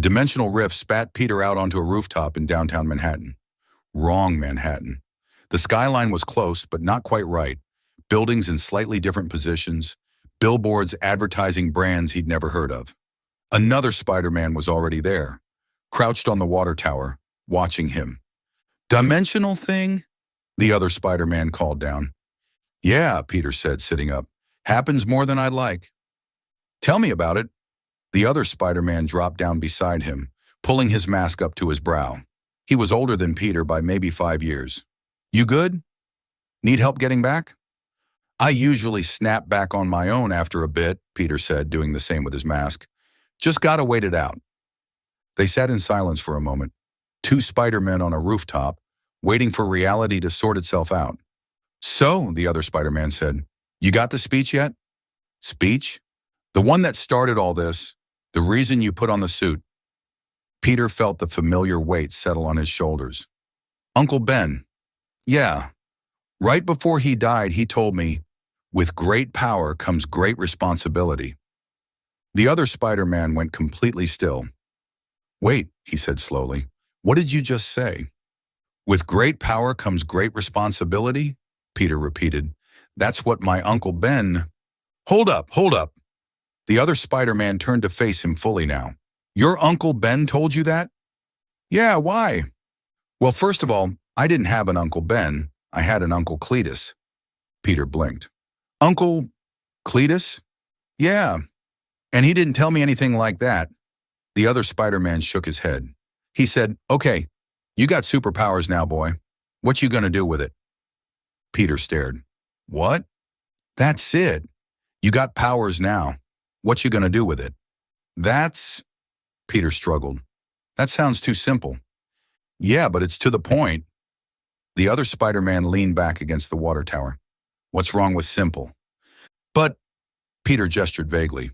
dimensional rift spat Peter out onto a rooftop in downtown Manhattan. Wrong Manhattan. The skyline was close, but not quite right. Buildings in slightly different positions, billboards advertising brands he'd never heard of. Another Spider-Man was already there, crouched on the water tower, watching him. "Dimensional thing?" the other Spider-Man called down. "Yeah," Peter said, sitting up. "Happens more than I'd like." "Tell me about it." The other Spider-Man dropped down beside him, pulling his mask up to his brow. He was older than Peter by maybe 5 years. "You good? Need help getting back?" "I usually snap back on my own after a bit," Peter said, doing the same with his mask. "Just gotta wait it out." They sat in silence for a moment, two Spider-Men on a rooftop, waiting for reality to sort itself out. "So," the other Spider-Man said, "you got the speech yet?" "Speech? The one that started all this, the reason you put on the suit." Peter felt the familiar weight settle on his shoulders. "Uncle Ben. Yeah. Right before he died, he told me, with great power comes great responsibility." The other Spider-Man went completely still. "Wait," he said slowly. "What did you just say?" "With great power comes great responsibility?" Peter repeated. "That's what my Uncle Ben—" Hold up, hold up." The other Spider-Man turned to face him fully now. "Your Uncle Ben told you that?" "Yeah, why?" "Well, first of all, I didn't have an Uncle Ben. I had an Uncle Cletus." Peter blinked. "Uncle Cletus?" "Yeah. And he didn't tell me anything like that." The other Spider-Man shook his head. He said, "Okay, you got superpowers now, boy. What you gonna do with it?" Peter stared. "What?" "That's it. You got powers now. What you gonna do with it?" "That's—" Peter struggled. "That sounds too simple." "Yeah, but it's to the point." The other Spider-Man leaned back against the water tower. "What's wrong with simple?" "But," Peter gestured vaguely,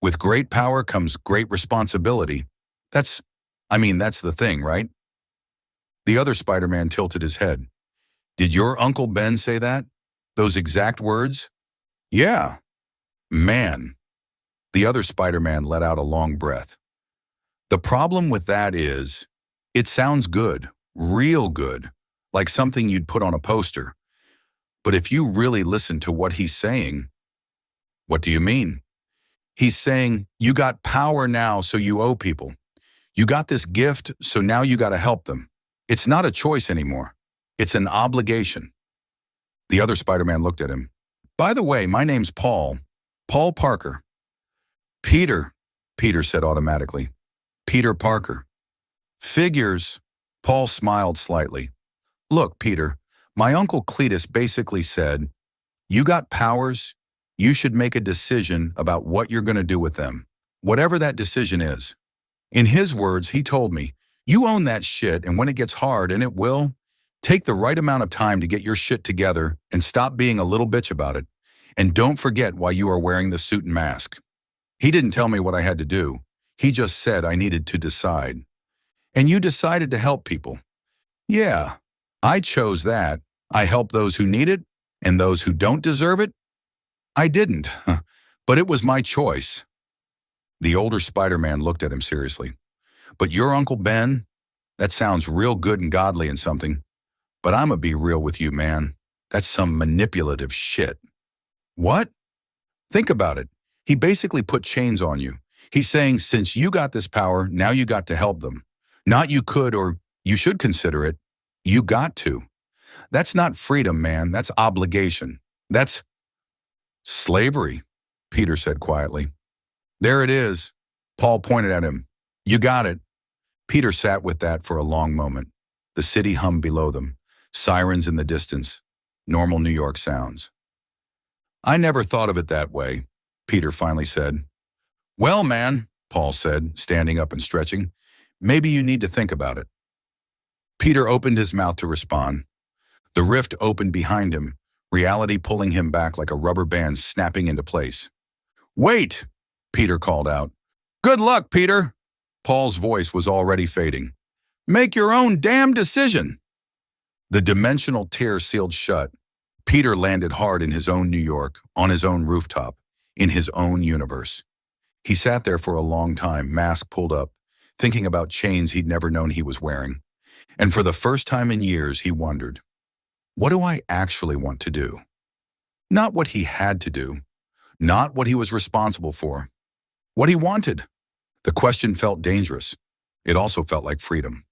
"with great power comes great responsibility. That's the thing, right?" The other Spider-Man tilted his head. "Did your Uncle Ben say that? Those exact words?" "Yeah." "Man." The other Spider-Man let out a long breath. "The problem with that is, it sounds good, real good, like something you'd put on a poster. But if you really listen to what he's saying..." "What do you mean?" "He's saying, you got power now, so you owe people. You got this gift, so now you gotta help them. It's not a choice anymore. It's an obligation." The other Spider-Man looked at him. "By the way, my name's Paul. Paul Parker." "Peter," Peter said automatically. "Peter Parker." "Figures." Paul smiled slightly. "Look, Peter, my Uncle Cletus basically said, you got powers, you should make a decision about what you're going to do with them, whatever that decision is. In his words, he told me, you own that shit, and when it gets hard, and it will, take the right amount of time to get your shit together and stop being a little bitch about it. And don't forget why you are wearing the suit and mask." He didn't tell me what I had to do. He just said I needed to decide. "And you decided to help people." "Yeah, I chose that. I help those who need it, and those who don't deserve it. I didn't, but it was my choice." The older Spider-Man looked at him seriously. "But your Uncle Ben? That sounds real good and godly and something. But I'ma be real with you, man. That's some manipulative shit." "What?" "Think about it. He basically put chains on you. He's saying, since you got this power, now you got to help them. Not you could or you should consider it. You got to. That's not freedom, man. That's obligation. That's..." "Slavery," Peter said quietly. "There it is." Paul pointed at him. "You got it." Peter sat with that for a long moment. The city hummed below them, sirens in the distance, normal New York sounds. "I never thought of it that way," Peter finally said. "Well, man," Paul said, standing up and stretching, "maybe you need to think about it." Peter opened his mouth to respond. The rift opened behind him, reality pulling him back like a rubber band snapping into place. "Wait!" Peter called out. "Good luck, Peter!" Paul's voice was already fading. "Make your own damn decision!" The dimensional tear sealed shut. Peter landed hard in his own New York, on his own rooftop, in his own universe. He sat there for a long time, mask pulled up, thinking about chains he'd never known he was wearing. And for the first time in years, he wondered, what do I actually want to do? Not what he had to do, not what he was responsible for, what he wanted. The question felt dangerous. It also felt like freedom.